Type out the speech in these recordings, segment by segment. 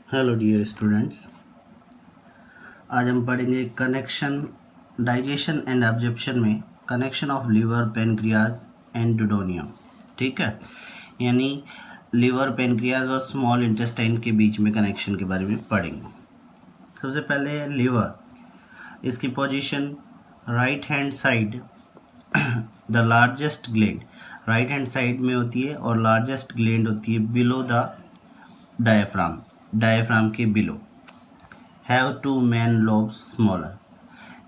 Hello dear students, आज हम पढ़ेंगे कनेक्शन डाइजेशन एंड एब्जॉर्प्शन में connection of liver pancreas and duodenum. ठीक है, यानी लीवर पेनक्रियाज और स्मॉल इंटेस्टाइन के बीच में कनेक्शन के बारे में पढ़ेंगे। सबसे पहले लीवर, इसकी position right hand side the largest gland, right hand side में होती है और लार्जेस्ट ग्लैंड होती है बिलो द डायफ्राम, डायफ्राम के below. Have two main lobes smaller,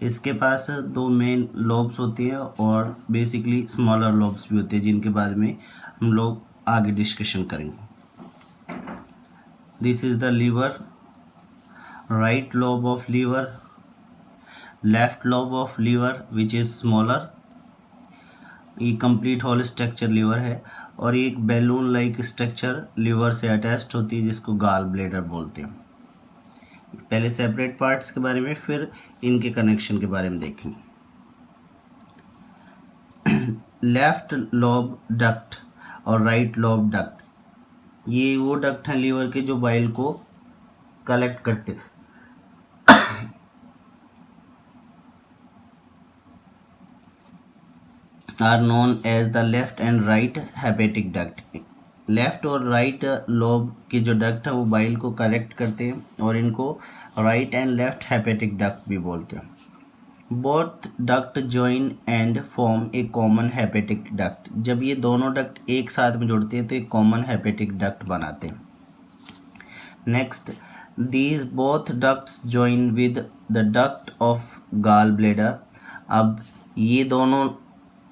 इसके पास दो मेन लोब्स होते हैं और बेसिकली स्मॉलर लोब्स भी होते हैं जिनके बारे में हम लोग आगे डिस्कशन करेंगे। This is the liver, right lobe of liver, left lobe of liver which is smaller. ये कंप्लीट होल स्ट्रक्चर लीवर है और एक बैलून लाइक स्ट्रक्चर लीवर से अटैच्ड होती है जिसको गाल ब्लैडर बोलते हैं। पहले सेपरेट पार्ट्स के बारे में, फिर इनके कनेक्शन के बारे में देखेंगे। लेफ्ट लोब डक्ट और राइट लोब डक्ट, ये वो डक्ट हैं लीवर के जो बाइल को कलेक्ट करते हैं। Are known as the left and right hepatic duct. Left और राइट लोब के जो डक्ट है वो बाइल को कलेक्ट करते हैं और इनको right and left hepatic duct भी बोलते हैं। Both duct join and form A common hepatic duct, जब ये दोनों डक्ट एक साथ में जुड़ते हैं तो एक कॉमन हेपेटिक डक्ट बनाते हैं। Next, these both ducts join with the duct of gall bladder. अब ये दोनों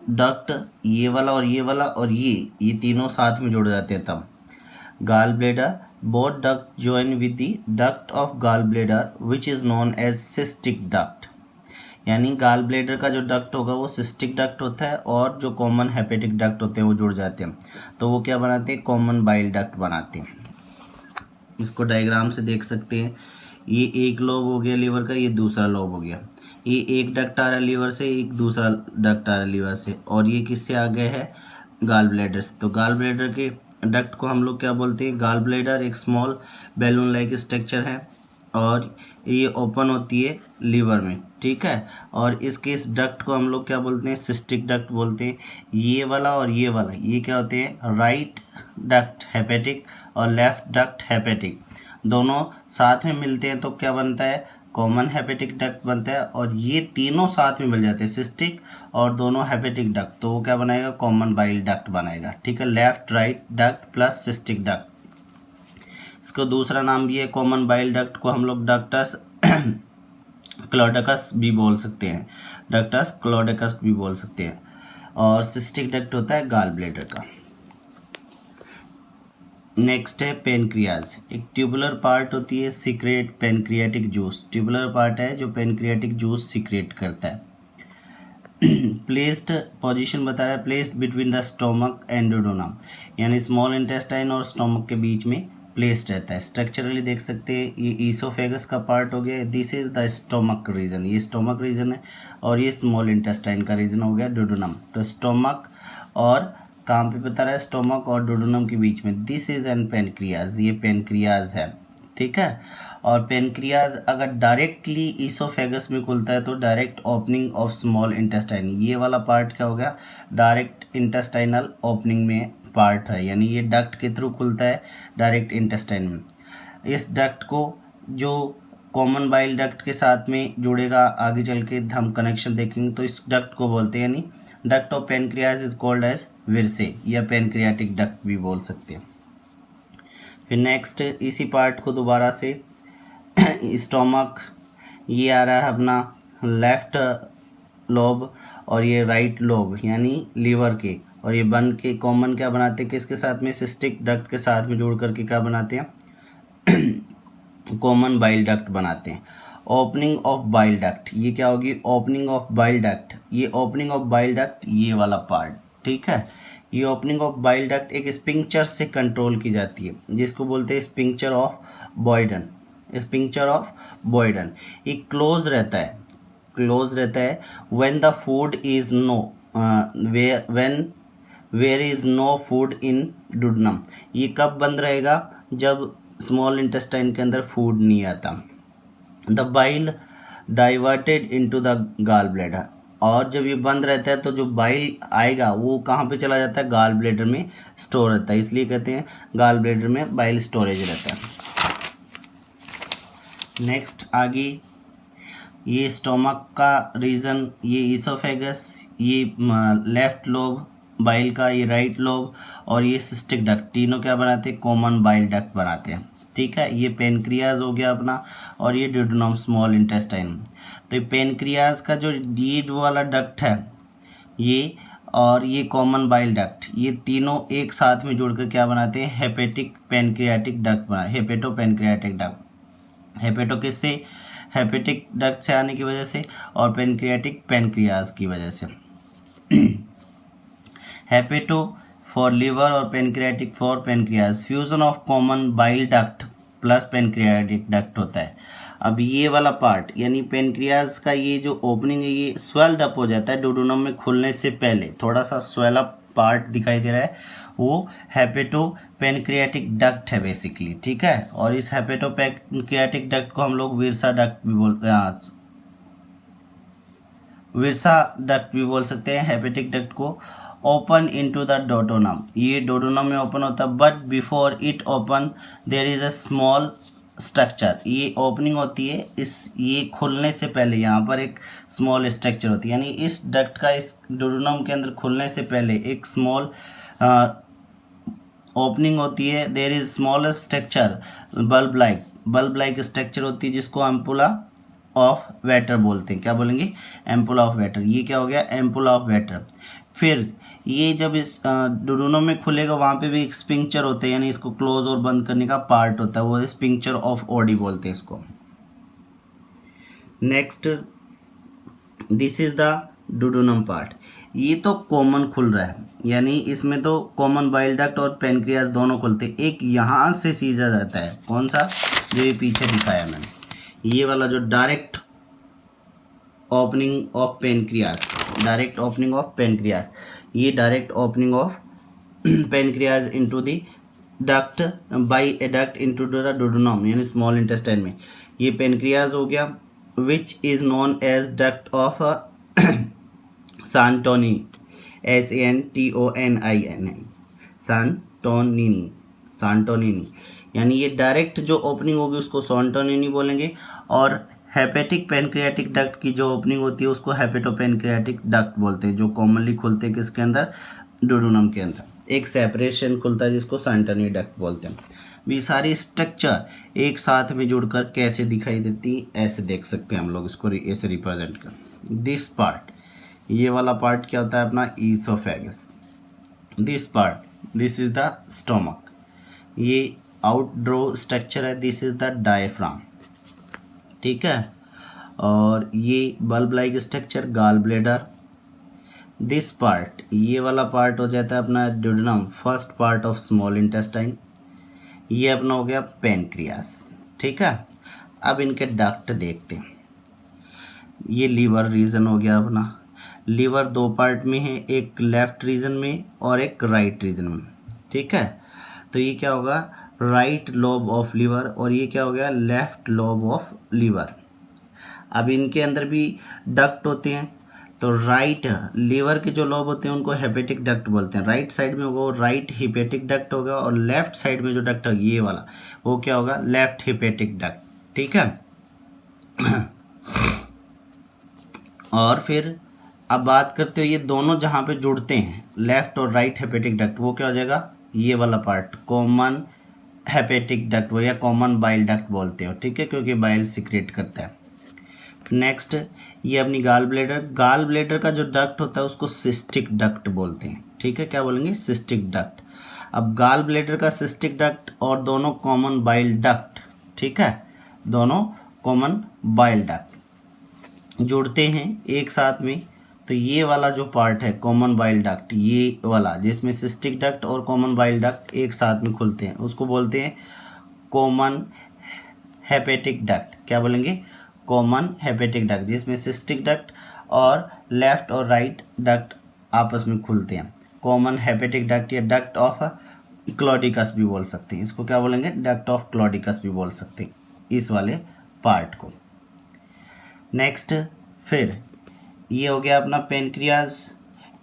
डक्ट, ये वाला और ये तीनों साथ में जुड़ जाते हैं तब gall bladder. Both duct join with the duct of gall bladder which is known as cystic duct, यानी गाल ब्लैडर का जो डक्ट होगा वो सिस्टिक डक्ट होता है और जो कॉमन हेपेटिक डक्ट होते हैं वो जुड़ जाते हैं तो वो क्या बनाते हैं, कॉमन बाइल डक्ट बनाते हैं। इसको डायग्राम से देख सकते हैं, ये एक लोब हो गया लीवर का, ये दूसरा लोब हो गया। ये एक डक्ट आ रहा है लीवर से, एक दूसरा डक्ट आ रहा है लीवर से, और ये किससे आ गया है, गाल ब्लैडर से। तो गाल ब्लैडर के डक्ट को हम लोग क्या बोलते हैं, गाल ब्लैडर एक स्मॉल बैलून लाइक स्ट्रक्चर है और ये ओपन होती है लीवर में। ठीक है, और इसके इस डक्ट को हम लोग क्या बोलते हैं, सिस्टिक डक्ट बोलते हैं। ये वाला और ये वाला ये क्या होते हैं, राइट डक्ट हेपेटिक और लेफ्ट डक्ट हेपेटिक, दोनों साथ में मिलते हैं तो क्या बनता है, कॉमन हेपेटिक डक्ट बनता है। और ये तीनों साथ में मिल जाते हैं, सिस्टिक और दोनों हेपेटिक डक्ट, तो वो क्या बनाएगा, कॉमन बाइल डक्ट बनाएगा। ठीक है, left right duct plus cystic duct. इसको दूसरा नाम भी है, कॉमन बाइल डक्ट को हम लोग डक्टस क्लोडेकस भी बोल सकते हैं, डक्टस क्लोडेकस भी बोल सकते हैं। और सिस्टिक डक्ट होता है गाल ब्लैडर का। नेक्स्ट है पेनक्रियाज, एक ट्यूबुलर पार्ट होती है, secret pancreatic juice, tubular part है जो पेनक्रियाटिक जूस सीक्रेट करता है। प्लेस्ड पोजीशन बता रहा है, placed between the stomach and duodenum, यानी स्मॉल इंटेस्टाइन और स्टोमक के बीच में प्लेस्ड रहता है। स्ट्रक्चरली देख सकते हैं, ये ईसोफेगस का पार्ट हो गया, this is the stomach region, ये स्टोमक रीजन है, और ये स्मॉल इंटेस्टाइन का रीजन हो गया डुओडेनम। तो स्टोमक और कहाँ पे बता रहा है, स्टोमक और डुओडेनम के बीच में, दिस इज एन पेनक्रियाज, ये पेनक्रियाज है। ठीक है, और पेनक्रियाज अगर डायरेक्टली ईसोफेगस में खुलता है तो direct opening of small intestine, ये वाला पार्ट क्या हो गया, डायरेक्ट इंटेस्टाइनल ओपनिंग में पार्ट है, यानी ये डक्ट के थ्रू खुलता है डायरेक्ट इंटेस्टाइन में। इस डक्ट को जो कॉमन बाइल डक्ट के साथ में जुड़ेगा, आगे चल के हम कनेक्शन देखेंगे, तो इस डक्ट को बोलते हैं, यानी duct of pancreas is called as Wirsung या पेनक्रियाटिक डक्ट भी बोल सकते हैं। फिर नेक्स्ट इसी पार्ट को दोबारा से स्टोमक, ये आ रहा है अपना लेफ्ट लोब और ये राइट लोब यानी लीवर के, और ये बन के कॉमन क्या बनाते हैं, किसके साथ में, सिस्टिक डक्ट के साथ में जुड़ करके क्या बनाते हैं, कॉमन बाइल डक्ट बनाते हैं। ओपनिंग ऑफ बाइल डक्ट, ये क्या होगी, ओपनिंग ऑफ बाइल डक्ट, ये ओपनिंग ऑफ बाइल डक्ट ये वाला पार्ट। ठीक है, ये ओपनिंग ऑफ बाइल डक्ट एक स्पिंक्चर से कंट्रोल की जाती है जिसको बोलते हैं sphincter of Boyden, sphincter of Boyden. ये क्लोज रहता है, क्लोज रहता है when the food is no where is no food in duodenum. ये कब बंद रहेगा, जब स्मॉल इंटेस्टाइन के अंदर फूड नहीं आता। The bile diverted into the gall bladder, और जब ये बंद रहता है तो जो बाइल आएगा वो कहाँ पे चला जाता है, गॉल ब्लैडर में स्टोर रहता है, इसलिए कहते हैं गॉल ब्लैडर में बाइल स्टोरेज रहता है। नेक्स्ट आगे ये स्टोमक का रीजन, ये इसोफेगस, ये लेफ्ट लोब बाइल का, ये राइट लोब, और ये सिस्टिक डक्ट, तीनों क्या बनाते हैं, कॉमन बाइल डक्ट बनाते हैं। ठीक है, ये पेनक्रियाज हो गया अपना, और ये ड्यूडेनम स्मॉल इंटेस्टाइन। तो ये पेनक्रियाज का जो ये जो वाला डक्ट है ये, और ये कॉमन बाइल डक्ट, ये तीनों एक साथ में जुड़कर क्या बनाते हैं, हेपेटिक पेनक्रियाटिक डक्ट बना, हेपेटो पेनक्रियाटिक डक्ट। हेपेटो किससे, हेपेटिक डक्ट से आने की वजह से, और पेनक्रियाटिक पेनक्रियाज की वजह से। हेपेटो फॉर लिवर और pancreatic for pancreas, fusion of common bile duct plus pancreatic duct होता है। अब ये वाला पार्ट यानी पेनक्रियाज का ये जो ओपनिंग है ये स्वेल्ड अप हो जाता है डुओडेनम में खुलने से पहले, थोड़ा सा स्वेल अप पार्ट दिखाई दे रहा है, वो हेपेटो पेनक्रियाटिक डक्ट है बेसिकली। ठीक है, और इस हेपेटो पेनक्रियाटिक डक्ट को हम लोग विरसा डक्ट भी बोलते हैं, विरसा डक्ट भी बोल सकते हैं हेपेटिक डक्ट को। ओपन इनटू द डोडोनम, ये डोडोनम में ओपन होता है, but before it open there is a small structure, ये ओपनिंग होती है, इस ये खुलने से पहले यहाँ पर एक स्मॉल स्ट्रक्चर होती है, यानी इस डक्ट का इस डोडोनम के अंदर खुलने से पहले एक स्मॉल ओपनिंग होती है। There is small structure bulb like structure होती है जिसको एम्पुला ऑफ वेटर बोलते हैं। क्या बोलेंगे, एम्पुला ऑफ वेटर। ये क्या हो गया, एम्पुला ऑफ वेटर। फिर ये जब इस डुओडेनम में खुलेगा वहाँ पे भी एक स्पिंक्चर होता है, यानी इसको क्लोज और बंद करने का पार्ट होता है, वो स्पिंक्चर ऑफ ओडी बोलते हैं इसको। Next this is the duodenum part, ये तो कॉमन खुल रहा है, यानी इसमें तो कॉमन बाइल डक्ट और पेनक्रियाज दोनों खुलते हैं। एक यहाँ से सीजा जाता है, कौन सा, जो ये पीछे दिखाया मैंने, ये वाला जो direct opening of pancreas, direct opening of pancreas, ये direct opening of pancreas into the duct by a duct into the duodenum यानी स्मॉल इंटेस्टाइन में, ये पेनक्रियाज हो गया, which is known as duct of Santorini, SANTONINI, Santorini, यानी ये direct जो opening होगी उसको सांटोनिनी बोलेंगे, और हेपेटिक पेनक्रियाटिक डक्ट की जो ओपनिंग होती है उसको हेपेटो पेनक्रियाटिक डक्ट बोलते हैं, जो कॉमनली खुलते हैं किसके अंदर, डुओडेनम के अंदर, एक सेपरेशन खुलता है जिसको सांटोनी डक्ट बोलते हैं। ये सारी स्ट्रक्चर एक साथ में जुड़कर कैसे दिखाई देती, ऐसे देख सकते हैं हम लोग इसको, ऐसे रिप्रेजेंट कर। दिस पार्ट, ये वाला पार्ट क्या होता है अपना, oesophagus. This part, this is the stomach, ये आउटड्रो स्ट्रक्चर है, दिस इज द डायफ्राम। ठीक है, और ये bulb like structure gall bladder. This part, ये वाला पार्ट हो जाता है अपना duodenum, first part of small intestine, ये अपना हो गया पेनक्रियास। ठीक है, अब इनके डक्ट देखते हैं। ये लीवर रीजन हो गया अपना, लीवर दो पार्ट में है, एक लेफ्ट रीजन में और एक राइट रीजन में। ठीक है, तो ये क्या होगा, राइट लोब ऑफ लीवर, और ये क्या हो गया, लेफ्ट लोब ऑफ लीवर। अब इनके अंदर भी डक्ट होते हैं, तो राइट लीवर के जो लोब होते हैं उनको हेपेटिक डक्ट बोलते हैं, राइट साइड में होगा वो राइट हिपेटिक डक्ट होगा, और लेफ्ट साइड में जो डक्ट होगा ये वाला वो क्या होगा, लेफ्ट हिपेटिक डक्ट। ठीक है, और फिर अब बात करते हो ये दोनों जहाँ पे जुड़ते हैं लेफ्ट और राइट हेपेटिक डक्ट, वो क्या हो जाएगा, ये वाला पार्ट कॉमन हेपेटिक डक्ट या कॉमन बाइल डक्ट बोलते हो। ठीक है, क्योंकि बाइल सिक्रेट करता है। नेक्स्ट ये अपनी गॉल ब्लैडर का जो डक्ट होता है उसको सिस्टिक डक्ट बोलते हैं। ठीक है, क्या बोलेंगे, सिस्टिक डक्ट। अब गॉल ब्लैडर का सिस्टिक डक्ट और दोनों कॉमन बाइल डक्ट, ठीक है, दोनों कॉमन बाइल डक्ट जुड़ते हैं एक साथ में, तो ये वाला जो पार्ट है कॉमन बाइल डक्ट, ये वाला जिसमें सिस्टिक डक्ट और कॉमन बाइल डक्ट एक साथ में खुलते हैं उसको बोलते हैं कॉमन हेपेटिक डक्ट। क्या बोलेंगे, कॉमन हेपेटिक डक्ट, जिसमें सिस्टिक डक्ट और लेफ्ट और राइट डक्ट आपस में खुलते हैं, कॉमन हेपेटिक डक्ट या डक्ट ऑफ क्लॉडिकस भी बोल सकते हैं, इसको क्या बोलेंगे, डक्ट ऑफ क्लॉडिकस भी बोल सकते हैं इस वाले पार्ट को। नेक्स्ट फिर ये हो गया अपना पेनक्रियाज।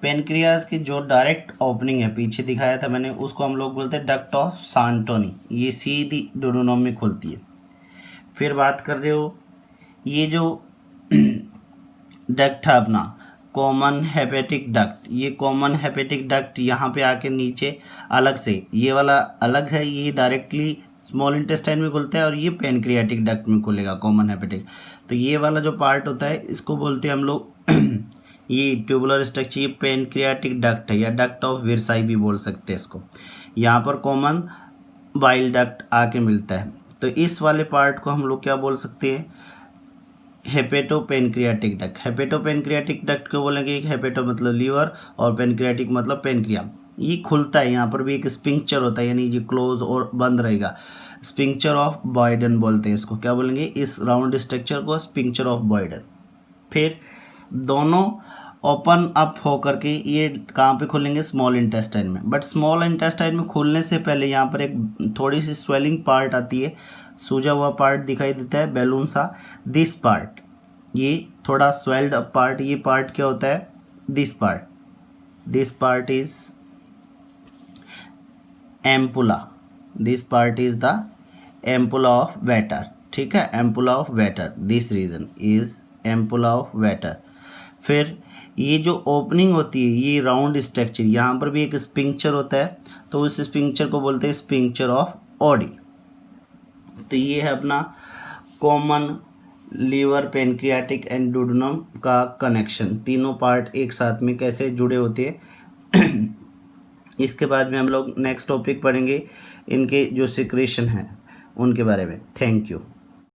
पेनक्रियाज की जो डायरेक्ट ओपनिंग है पीछे दिखाया था मैंने, उसको हम लोग बोलते हैं डक्ट ऑफ सांटोनी, ये सीधी डोडोनम में खुलती है। फिर बात कर रहे हो ये जो डक्ट है अपना कॉमन हेपेटिक डक्ट, ये कॉमन हेपेटिक डक्ट यहाँ पे आके नीचे अलग से, ये वाला अलग है, ये डायरेक्टली स्मॉल इंटेस्टाइन में खुलता है और ये पेनक्रियाटिक डक्ट में खुलेगा कॉमन हेपेटिक। तो ये वाला जो पार्ट होता है इसको बोलते हैं हम लोग ये ट्यूबुलर स्ट्रक्चर, ये पेनक्रियाटिक डक्ट है या डक्ट ऑफ विरसाई भी बोल सकते हैं इसको। यहाँ पर कॉमन बाइल डक्ट आके मिलता है, तो इस वाले पार्ट को हम लोग क्या बोल सकते हैं, हेपेटोपेनक्रियाटिक डक्ट। हेपेटोपेनक्रियाटिक डक्ट को बोलेंगे, हेपेटो मतलब लीवर और पेनक्रियाटिक मतलब पेनक्रिया। ये खुलता है, यहाँ पर भी एक स्पिंक्चर होता है, यानी ये क्लोज और बंद रहेगा। स्पिंक्चर ऑफ बॉयडन बोलते हैं इसको, क्या बोलेंगे, इस राउंड स्ट्रक्चर को स्पिंक्चर ऑफ बॉयडन। फिर दोनों ओपन अप होकर के ये कहाँ पे खुलेंगे, स्मॉल इंटेस्टाइन में। बट स्मॉल इंटेस्टाइन में खुलने से पहले यहाँ पर एक थोड़ी सी स्वेलिंग पार्ट आती है, सूजा हुआ पार्ट दिखाई देता है बैलून सा। दिस पार्ट, ये थोड़ा स्वेल्ड अप पार्ट, ये पार्ट क्या होता है, this part is ampulla, this part is the ampulla of Vater, ठीक है, ampulla of Vater, this region is ampulla of Vater. फिर ये जो ओपनिंग होती है, ये राउंड स्ट्रक्चर, यहाँ पर भी एक स्पिंक्चर होता है, तो उस स्पिंक्चर को बोलते हैं स्पिंक्चर ऑफ ओडी। तो ये है अपना common liver, pancreatic and duodenum का कनेक्शन, तीनों पार्ट एक साथ में कैसे जुड़े होते हैं। इसके बाद में हम लोग नेक्स्ट टॉपिक पढ़ेंगे इनके जो सिक्रेशन है उनके बारे में। Thank you.